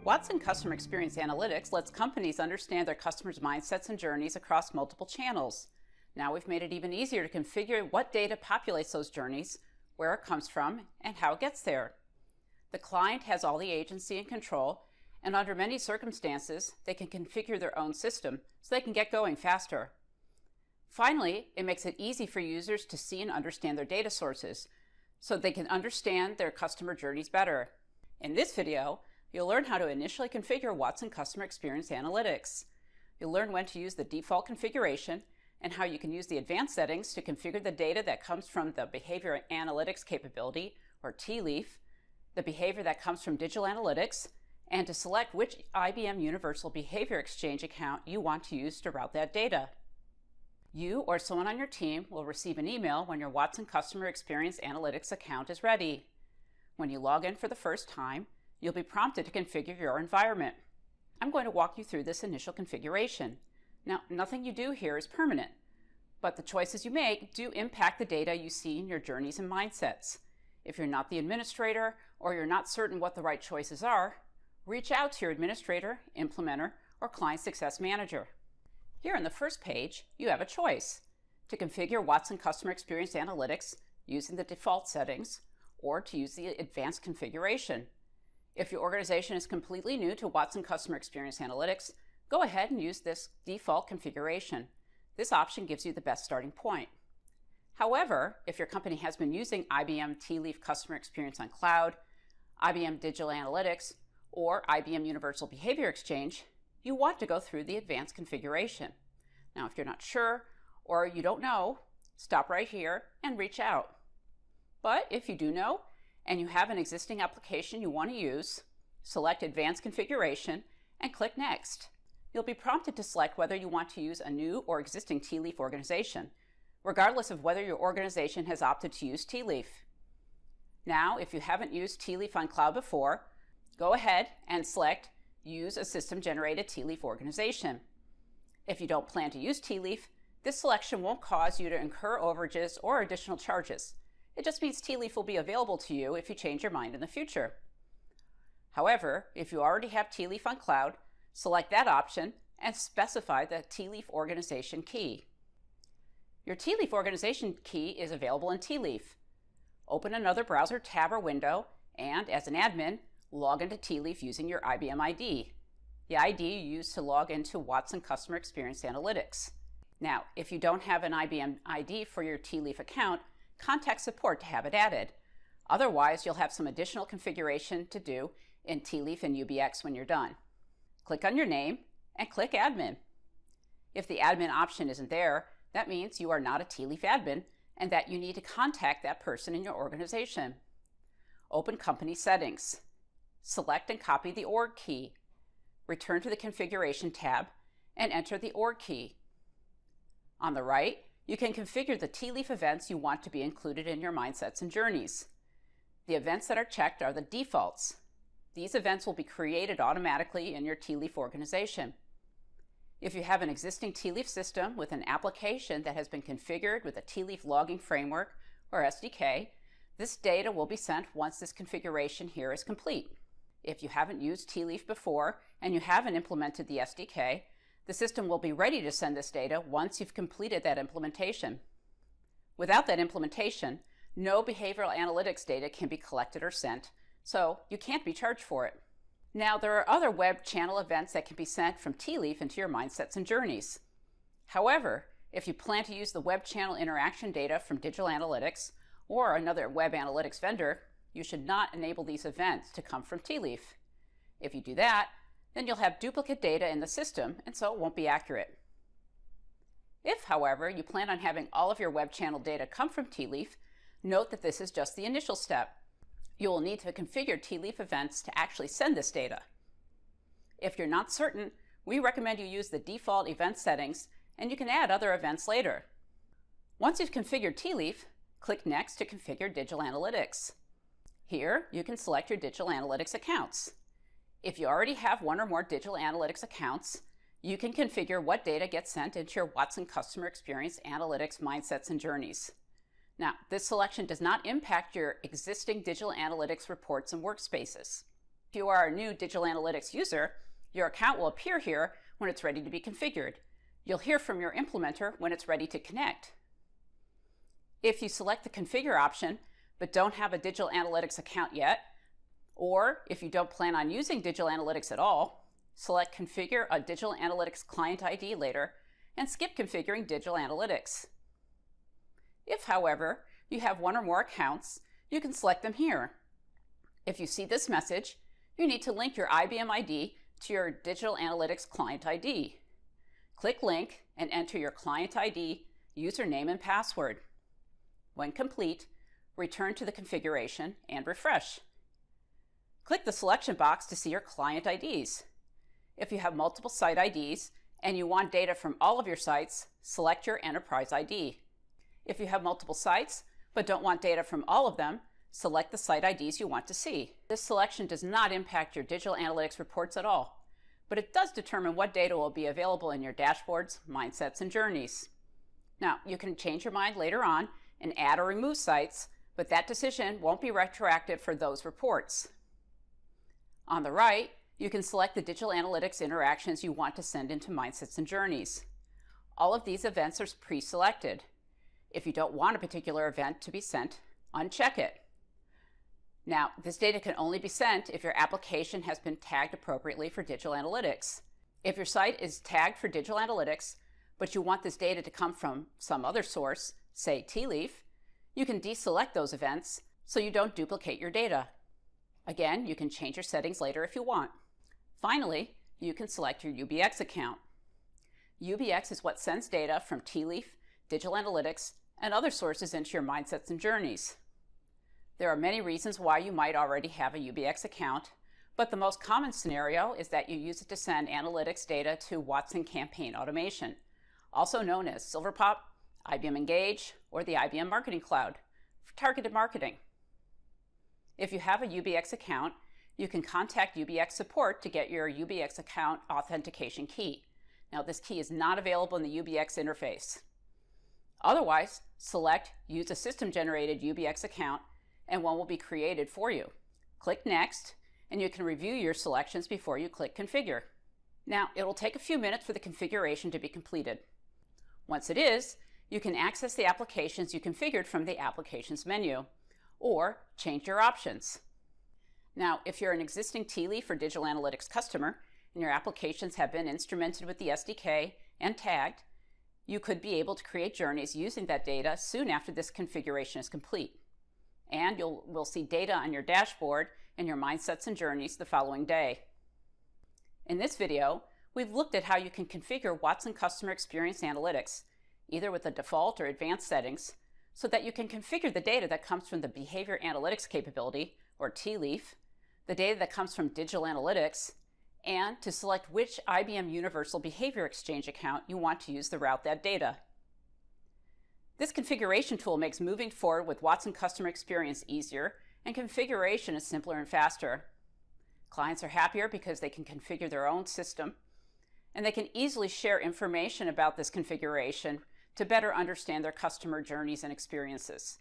Watson Customer Experience Analytics lets companies understand their customers' mindsets and journeys across multiple channels. Now we've made it even easier to configure what data populates those journeys, where it comes from, and how it gets there. The client has all the agency and control, and under many circumstances, they can configure their own system so they can get going faster. Finally, it makes it easy for users to see and understand their data sources, so they can understand their customer journeys better. In this video, you'll learn how to initially configure Watson Customer Experience Analytics. You'll learn when to use the default configuration and how you can use the advanced settings to configure the data that comes from the Behavior Analytics Capability, or TLEAF, the behavior that comes from Digital Analytics, and to select which IBM Universal Behavior Exchange account you want to use to route that data. You or someone on your team will receive an email when your Watson Customer Experience Analytics account is ready. When you log in for the first time, you'll be prompted to configure your environment. I'm going to walk you through this initial configuration. Now, nothing you do here is permanent, but the choices you make do impact the data you see in your journeys and mindsets. If you're not the administrator or you're not certain what the right choices are, reach out to your administrator, implementer, or client success manager. Here on the first page, you have a choice to configure Watson Customer Experience Analytics using the default settings or to use the advanced configuration. If your organization is completely new to Watson Customer Experience Analytics, go ahead and use this default configuration. This option gives you the best starting point. However, if your company has been using IBM TLEAF Customer Experience on Cloud, IBM Digital Analytics, or IBM Universal Behavior Exchange, you want to go through the advanced configuration. Now, if you're not sure or you don't know, stop right here and reach out. But if you do know and you have an existing application you want to use, select Advanced Configuration and click Next. You'll be prompted to select whether you want to use a new or existing TLEAF organization, regardless of whether your organization has opted to use TLEAF. Now, if you haven't used TLEAF on Cloud before, go ahead and select Use a System-Generated TLEAF Organization. If you don't plan to use TLEAF, this selection won't cause you to incur overages or additional charges. It just means TLEAF will be available to you if you change your mind in the future. However, if you already have TLEAF on Cloud, select that option and specify the TLEAF organization key. Your TLEAF organization key is available in TLEAF. Open another browser tab or window and, as an admin, log into TLEAF using your IBM ID, the ID you use to log into Watson Customer Experience Analytics. Now, if you don't have an IBM ID for your TLEAF account, contact support to have it added. Otherwise, you'll have some additional configuration to do in TLEAF and UBX when you're done. Click on your name and click Admin. If the admin option isn't there, that means you are not a TLEAF admin and that you need to contact that person in your organization. Open Company Settings. Select and copy the org key. Return to the Configuration tab and enter the org key. On the right, you can configure the TLEAF events you want to be included in your mindsets and journeys. The events that are checked are the defaults. These events will be created automatically in your TLEAF organization. If you have an existing TLEAF system with an application that has been configured with a TLEAF logging framework or SDK, this data will be sent once this configuration here is complete. If you haven't used TLEAF before and you haven't implemented the SDK, the system will be ready to send this data once you've completed that implementation. Without that implementation, no behavioral analytics data can be collected or sent, so you can't be charged for it. Now, there are other web channel events that can be sent from TLEAF into your mindsets and journeys. However, if you plan to use the web channel interaction data from Digital Analytics or another web analytics vendor, you should not enable these events to come from TLEAF. If you do that, then you'll have duplicate data in the system, and so it won't be accurate. If, however, you plan on having all of your web channel data come from TLEAF, note that this is just the initial step. You will need to configure TLEAF events to actually send this data. If you're not certain, we recommend you use the default event settings, and you can add other events later. Once you've configured TLEAF, click Next to configure Digital Analytics. Here, you can select your Digital Analytics accounts. If you already have one or more Digital Analytics accounts, you can configure what data gets sent into your Watson Customer Experience Analytics mindsets and journeys. Now, this selection does not impact your existing digital analytics reports and workspaces. If you are a new Digital Analytics user, your account will appear here when it's ready to be configured. You'll hear from your implementer when it's ready to connect. If you select the Configure option but don't have a Digital Analytics account yet, or if you don't plan on using Digital Analytics at all, select Configure a Digital Analytics Client ID later and skip configuring Digital Analytics. If, however, you have one or more accounts, you can select them here. If you see this message, you need to link your IBM ID to your Digital Analytics Client ID. Click Link and enter your Client ID, username, and password. When complete, return to the configuration and refresh. Click the selection box to see your client IDs. If you have multiple site IDs and you want data from all of your sites, select your enterprise ID. If you have multiple sites but don't want data from all of them, select the site IDs you want to see. This selection does not impact your Digital Analytics reports at all, but it does determine what data will be available in your dashboards, mindsets, and journeys. Now, you can change your mind later on and add or remove sites, but that decision won't be retroactive for those reports. On the right, you can select the Digital Analytics interactions you want to send into mindsets and journeys. All of these events are pre-selected. If you don't want a particular event to be sent, uncheck it. Now, this data can only be sent if your application has been tagged appropriately for Digital Analytics. If your site is tagged for Digital Analytics, but you want this data to come from some other source, say TLeaf, you can deselect those events so you don't duplicate your data. Again, you can change your settings later if you want. Finally, you can select your UBX account. UBX is what sends data from TLeaf, Digital Analytics, and other sources into your mindsets and journeys. There are many reasons why you might already have a UBX account, but the most common scenario is that you use it to send analytics data to Watson Campaign Automation, also known as Silverpop, IBM Engage, or the IBM Marketing Cloud for targeted marketing. If you have a UBX account, you can contact UBX support to get your UBX account authentication key. Now, this key is not available in the UBX interface. Otherwise, select Use a System-Generated UBX account and one will be created for you. Click Next, and you can review your selections before you click Configure. Now, it will take a few minutes for the configuration to be completed. Once it is, you can access the applications you configured from the Applications menu, or change your options. Now, if you're an existing TLeaf or Digital Analytics customer, and your applications have been instrumented with the SDK and tagged, you could be able to create journeys using that data soon after this configuration is complete. And we'll see data on your dashboard and your mindsets and journeys the following day. In this video, we've looked at how you can configure Watson Customer Experience Analytics, either with the default or advanced settings, so that you can configure the data that comes from the Behavior Analytics capability, or TLeaf, the data that comes from Digital Analytics, and to select which IBM Universal Behavior Exchange account you want to use to route that data. This configuration tool makes moving forward with Watson Customer Experience easier, and configuration is simpler and faster. Clients are happier because they can configure their own system, and they can easily share information about this configuration to better understand their customer journeys and experiences.